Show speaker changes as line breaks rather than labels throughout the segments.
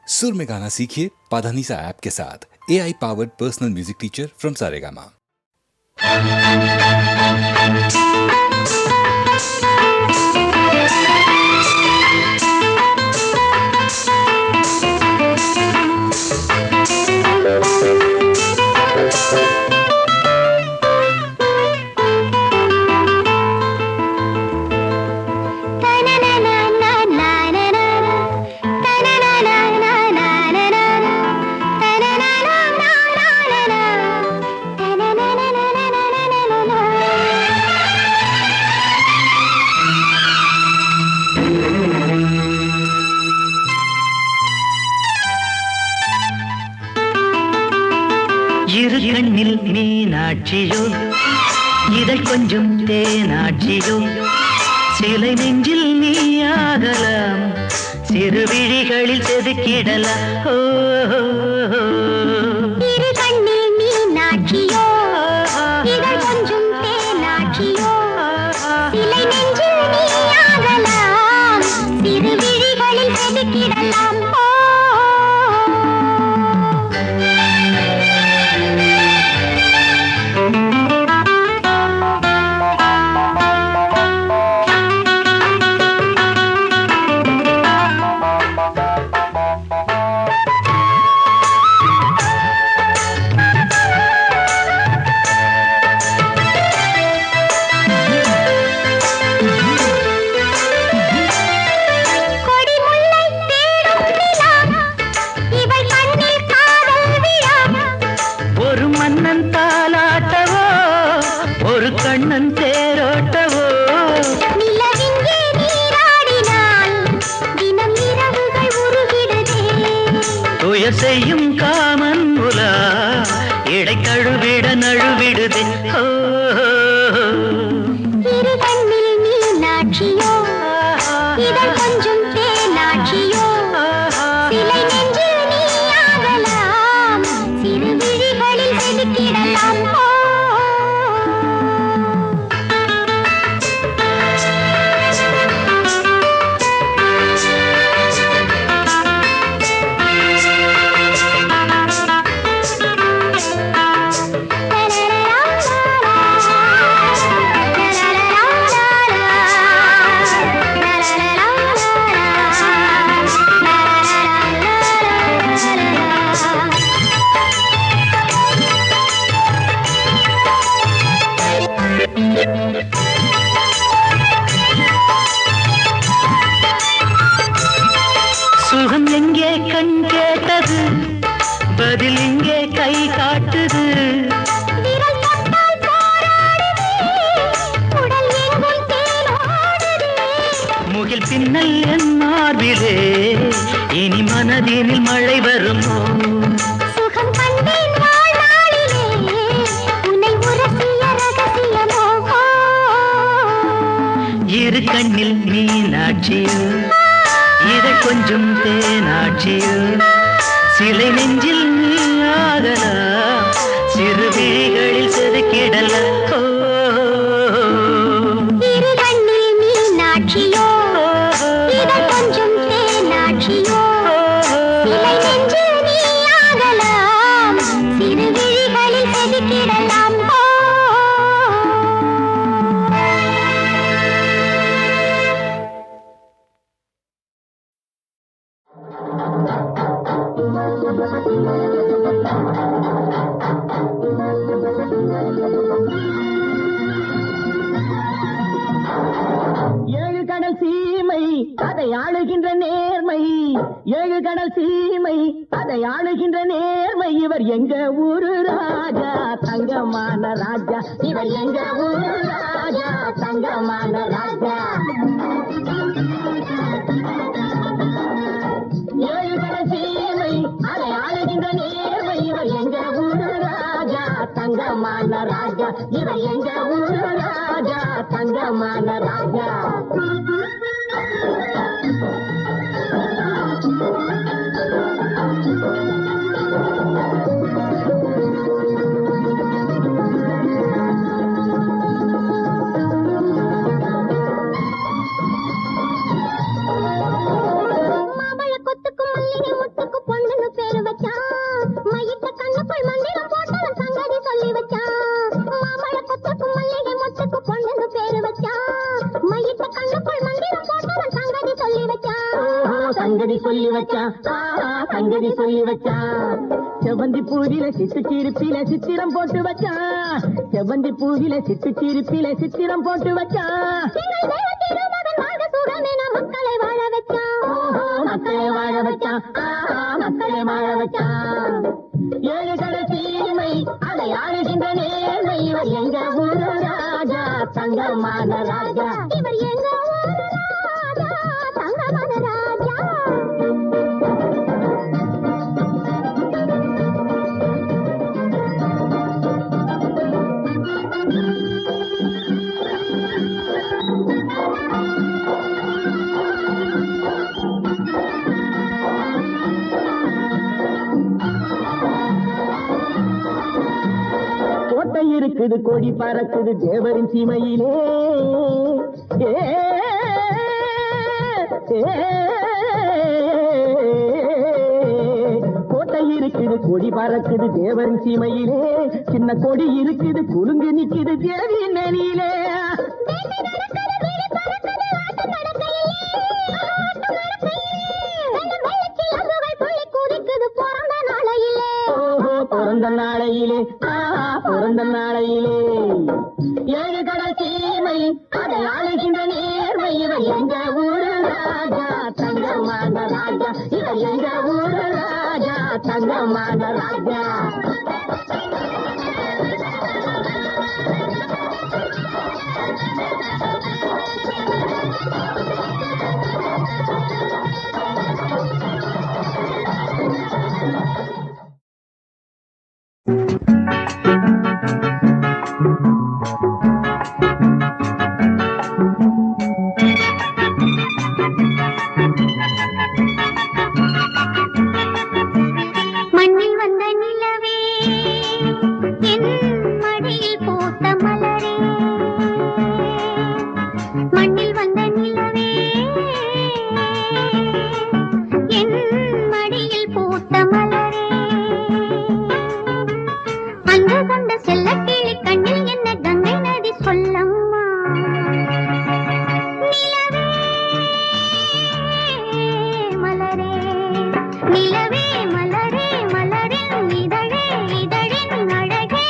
सुर में गाना सीखिए पाधानीसा ऐप के साथ। AI powered personal music teacher from Saregama.
இரு கண்ணில் மீனாட்சியோ இதழ் கொஞ்சம் தேனாட்சியோ சிலை நெஞ்சில் நீயாகலாம் சிறு விழிகளில் செதுக்கிடலாம்.
இரு கண்ணில் மீனாட்சியோ இதழ் கொஞ்சம் தேனாட்சியோ சிலை நெஞ்சில் நீயாகலாம் சிறு விழிகளில் செதுக்கிடலாம்.
கண்ணன் தேரோட்டவோ
நிலவிங்கே நீராடினால் தினம் இரவுகள் உருகிடுதே
துயர் செய்யும் காமன் உலா இடை தழுவிட நழுவிடுதே.
இரு கண்ணில் மீனாட்சியோ இதழ் கொஞ்சம் தேனாட்சியோ சிலை நெஞ்சில் நீயாகலாம் சிறு விழிகளில் செதுக்கிடலாம்.
சுகம் எங்கே கண் கேட்டது பதில் இங்கே கை காட்டுது
விரல் தொட்டால் போராடுதே உடல் எங்கும் தேனோடுதே
முகில் பின்னல் என் மார்பிலே இனி மனதினில் மழை வருமோ
சுகம் கண்டேன் வாழ்நாளிலே உன்னை உரசிய ரகசியமோ.
இரு கண்ணில் மீனாட்சியோ இதழ் கொஞ்சம் தேனாட்சியோ சிலை நெஞ்சில் நீயாகலாம் சிறு விழிகளில் செதுக்கிடலாம்.
இரு கண்ணில் மீனாட்சியோ இதழ் கொஞ்சம் தேனாட்சியோ சிலை நெஞ்சில் நீயாகலாம் சிறு விழிகளில் செதுக்கிடலாம்.
ஏழு கடல் சீமை அதை ஆளுகின்ற நேர்மை ஏழு கடல் சீமை அதை ஆளுகின்ற நேர்மை இவர் எங்க ஊரு ராஜா தங்கமான ராஜா இவர் எங்க ஊரு ராஜா தங்கமான ராஜா. ஏழு கடல் சீமை அதை ஆளுகின்ற நேர்மை இவர் எங்க ஊரு ராஜா தங்கமான ராஜா இவர் எங்க ஊரு ராஜா தங்கமான ராஜா.
மாம்பழ கொத்துக்கும் மல்லிகை முத்துக்கும்
வச்சான் சங்கதி சொல்லி வச்சான். செவ்வந்தி பூவில சிட்டு சிரிப்பில சித்திரம் போட்டு வச்சான். செவ்வந்தி பூவில சிட்டு சிரிப்பில சித்திரம் போட்டு வச்சான்.
மக்களை வாழ வச்சான்.
மக்களை வாழ வச்சான். மக்களை வாழ வச்சான். ஏழு கடல் சீமை அதை ஆளுகின்ற நேர்மை இவர் எங்க ஊரு ராஜா தங்கமான ராஜா.
இவர் எங்க ஊரு ராஜா, தங்கமான ராஜா.
கோட்டை இருக்குது கொடி பறக்குது தேவரின் சீமையிலே. கோட்டை இருக்குது கொடி பறக்குது தேவரின் சீமையிலே. சின்ன கொடி இருக்குது குலுங்கு நிக்குது தேவியின் நனியிலே. பிறந்த நாளையிலே பிறந்த நாளையிலே ஏழு கடல் சீமை அதை ஆளுகின்ற நேர்மை இவர் எங்க ஊரு ராஜா தங்கமான ராஜா. இவர் எங்க ஊரு ராஜா தங்கமான ராஜா.
மண்ணில் வந்த நிலவே என் மடியில் பூத்த மலரே. மண்ணில் வந்த நிலவே என் மடியில் பூத்த மலரே. அன்று கொண்ட செல்ல கிளி கண்ணில் என்ன கங்கை நதி சொல்லம்மா. நிலவே மலரே நிலவே மலரே மலரின் இதழே இதழின் அழகே.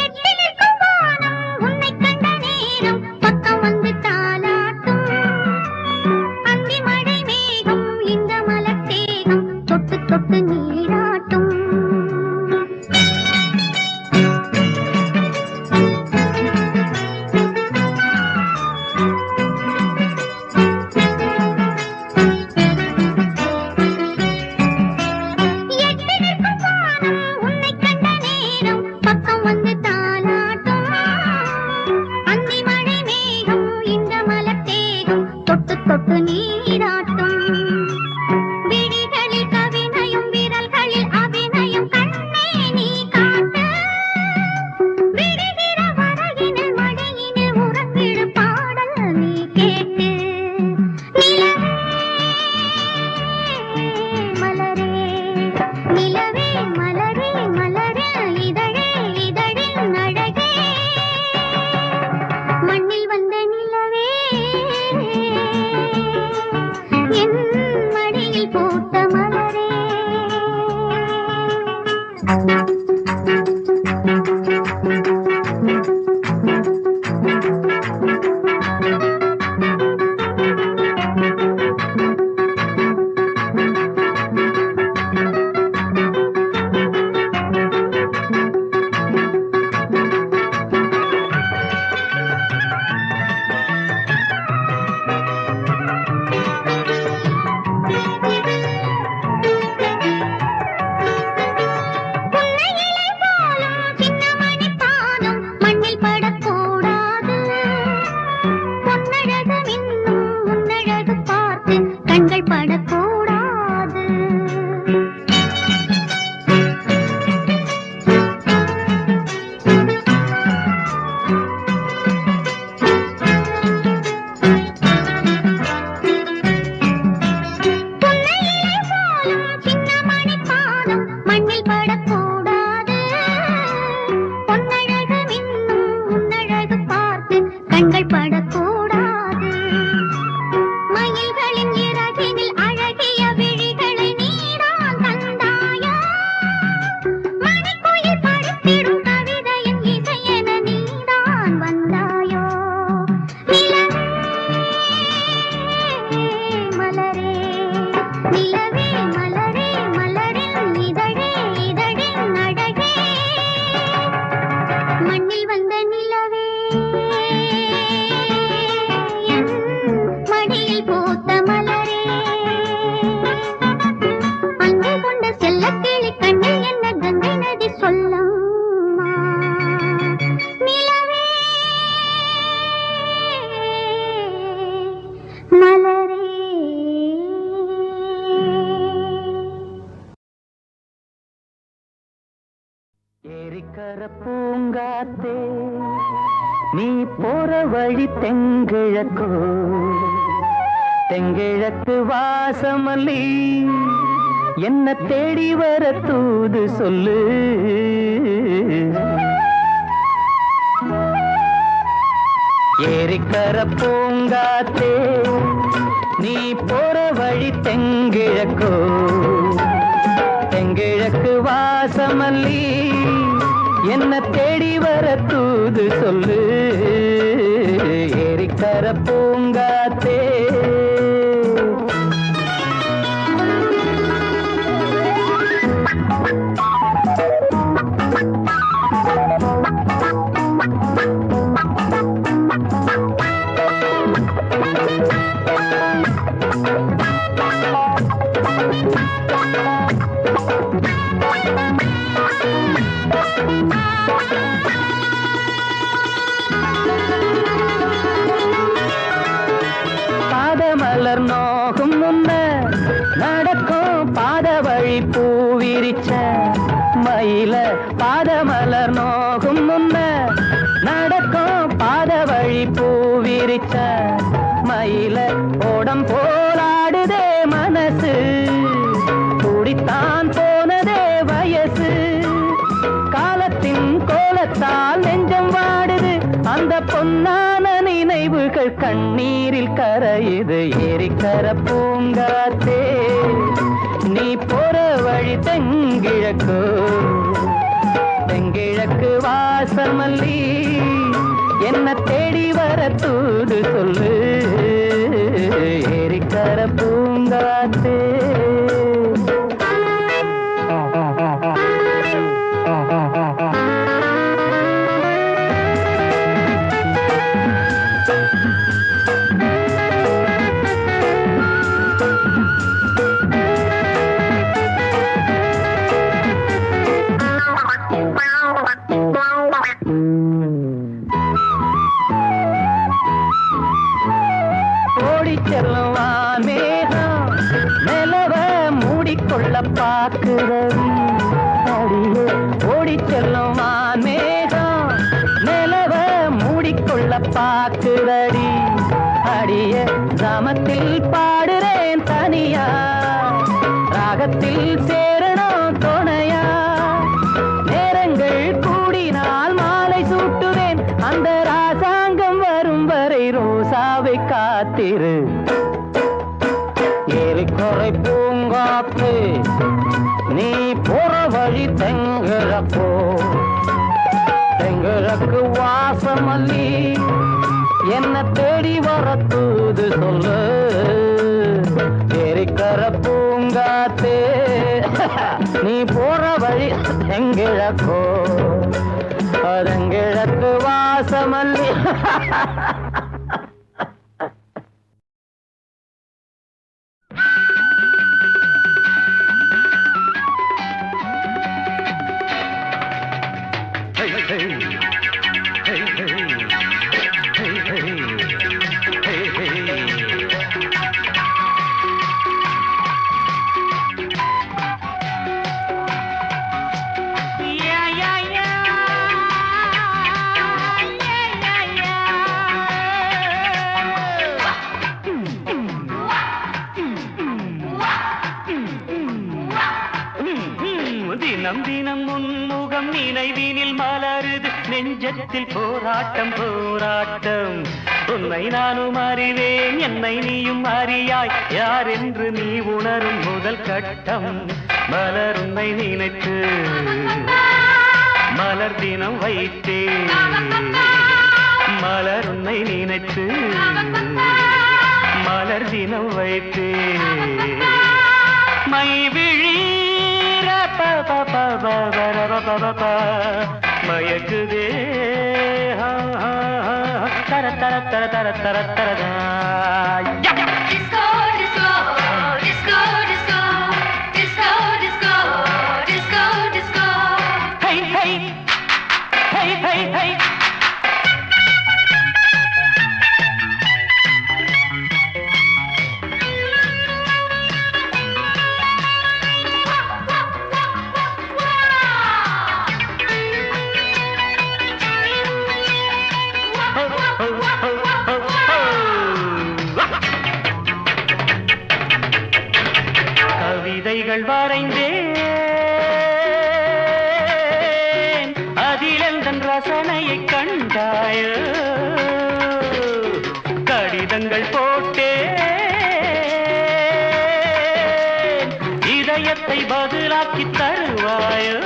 எட்டி நிற்கும் வானம் உன்னை கண்ட நேரம் பக்கம் வந்து தாலாட்டும். அந்தி மழை மேகம் இந்த மலர் தேகம் தொட்டு தொட்டு நீராட்டும். எட்டி நிற்கும் வானம் உன்னை கண்ட நேரம் பக்கம் வந்து தாலாட்டும். அந்தி மழை மேகம் இந்த மலர் தேகம் தொட்டு தொட்டு நீராட்டும். விழிகளில் கவினையும் விரல்கள்
ஏரிக்கர பூங்காத்தே நீ போற வழி தெங்கிழக்கோ தெங்கிழக்கு வாசமல்லி என்ன தேடி வர தூது சொல்லு ஏரிக்கர பூங்காத்தே நீ போற வழி தெங்கிழக்கோ தெங்கிழக்கு வாசமல்லி என்ன தேடி வர தூது சொல்லு ஏரிக்கர பூங்காத்தே பாதமலர் நோகும் முன்ன நடக்கும் பாத வழி பூவிரிச்ச மயில பாதமலர் நோகும் முன்ன நடக்கும் பாத வழி பூவிரிச்ச மயில ஓடம் போலாடுதே மனசு குடித்தான் போனதே வயசு காலத்தின் கோலத்தால் நெஞ்சம் வாடுது அந்த பொன்னான நினைவுகள் கண்ணீரில் கரையுது ஏரிக்கர பூங்காத்தே நீ போற வழி தெங்கிழக்கு தெங்கிழக்கு வாசமல்லி என்ன தேடி வர தூது சொல்லு ஏரிக்கர பூங்காத்தே பாக்குறவி அடியே ஓடி செல்லும் வான்மேகம் நிலவ மூடிக்கொள்ள பாக்குறடி அடிய கிராமத்தில் பாடுறேன் தனியா ராகத்தில் சேரணும் துணையா நேரங்கள் கூடினால் மாலை சூட்டுவேன் அந்த ராசாங்கம் வரும் வரை ரோசாவை காத்திரு ஏரிக்கரை பூங்காத்து நீ போற வழி தெங்கிழக்கோ தெங்கிழக்கு வாசமல்லி என்ன தேடி வர தூது சொல்லு ஏரிக்கர பூங்காத்தே நீ போற வழி தெங்கிழக்கோ தெங்கிழக்கு வாசமல்லி
தினம் தினம் முன்முகம் நினைவினில் மலருது நெஞ்சத்தில் போராட்டம் போராட்டம் உன்னை நானும் அறிவேன் என்னை நீயும் அறியாய் யார் என்று நீ உணரும் முதல் கட்டம் மலர் உன்னை நினைத்து மலர் தினம் வைத்தே மலர் உன்னை நினைத்து மலர் தினம் வைத்தே மை விழி மயக்குதே தர தர தர தர தர தர
Disco, disco, disco, disco, disco, disco, disco, disco.
hey hey hey hey hey
Wow!
ஆக்கி தருவாயோ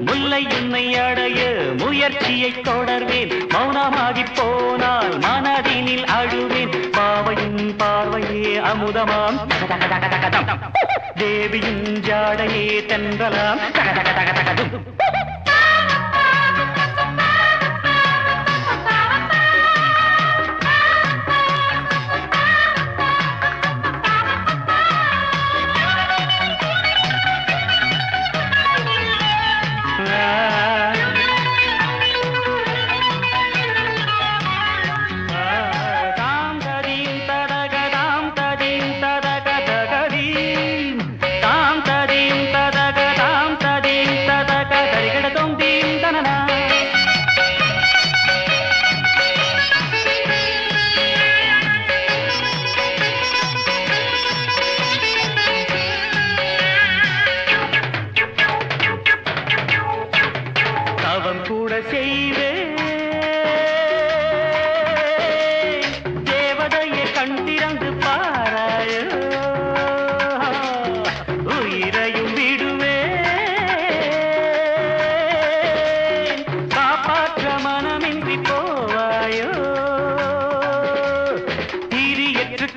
முல்லை உன்னை அடைய முயற்சியை தொடர்வேன் மௌனமாகி போனால் மனதினில் அழுவேன் பாவையின் பார்வையே அமுதமாம் தேவியின் ஜாடையே தென்றலாம்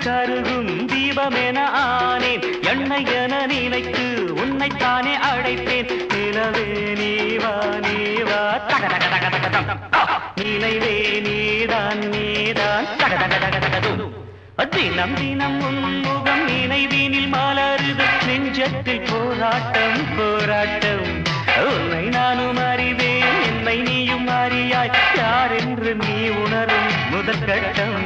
கருகும் தீபமென ஆனேன் எண்ணெய் என நினைத்து உன்னைத்தானே அழைத்தேன் நிலவே நீவா நீவா தக தக தக தக நினைவே நீதான் நீதான் தக தக தக தக தினம் தினம் உன்முகம் நினைவினில் மலருது நெஞ்சத்தில் போராட்டம் போராட்டம் உன்னை நானும் அறிவேன் என்னை நீயும் அறியாய் யார் என்று நீ உணரும் முதல் கட்டம்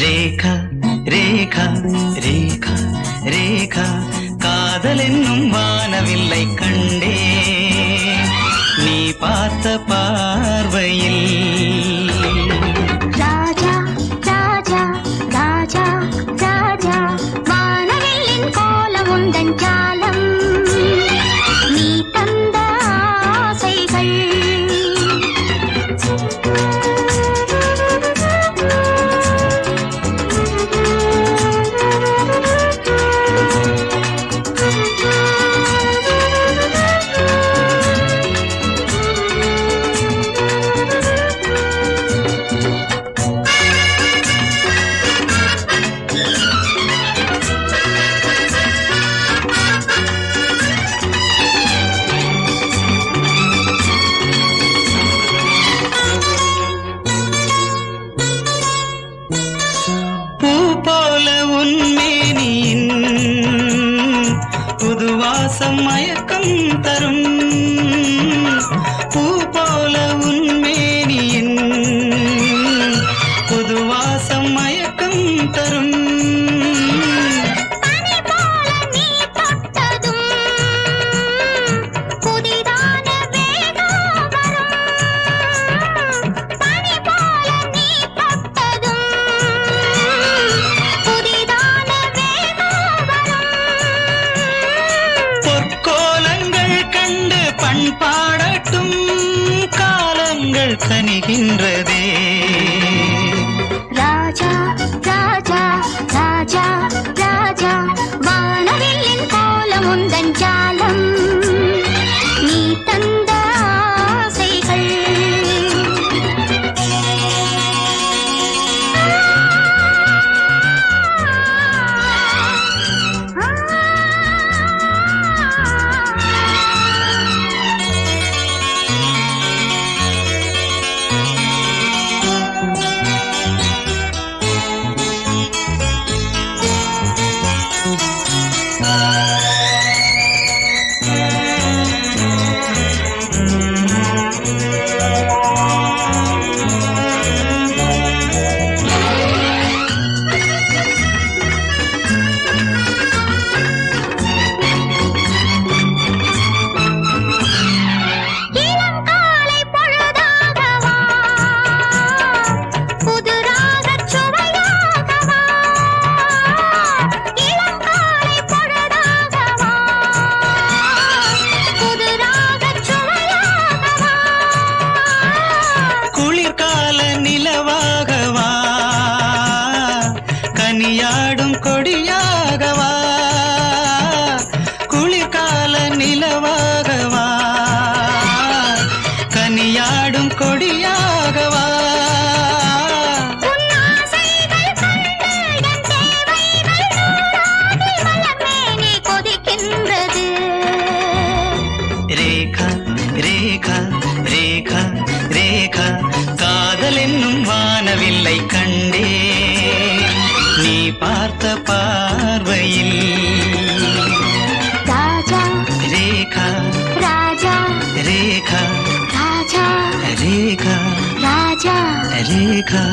ரேகா ரேகா ரேகா ரேகா காதல் என்னும் வானவில்லை கண்டே நீ பார்த்த பார்வையில்
ராஜா ராஜா ராஜா ராஜா வானவில்லின் கோலம் உந்தன் ஜாலம் நீ தந்த ஆசைகள்
மயக்கம் தரும் பூ போல உன்மேனியின் புதுவாசம் மயக்கம் தரும் பாடட்டும் காலங்கள் கனிகின்றதே
ராஜா ராஜா ராஜா ராஜா வானவில்லின் கோலம் உந்தன் ஜாலம் நீ தந்த ஆசைகள்
கனியாடும் கொடியாகவா குளிர்கால நிலவாகவா கனியாடும் கொடியாகவா
உன் ஆசைகள் கண்டு என் தேவைகள் நூறாகி மலர்மேனி கொதிக்கின்றது.
ரேகா ரேகா ரேகா ரேகா காதல் என்னும் வானவில்லை கண்டே நீ பார்த்த பார்வையில்
ராஜா
ரேகா
ராஜா
ரேகா
ராஜா
ரேகா
ராஜா
ரேகா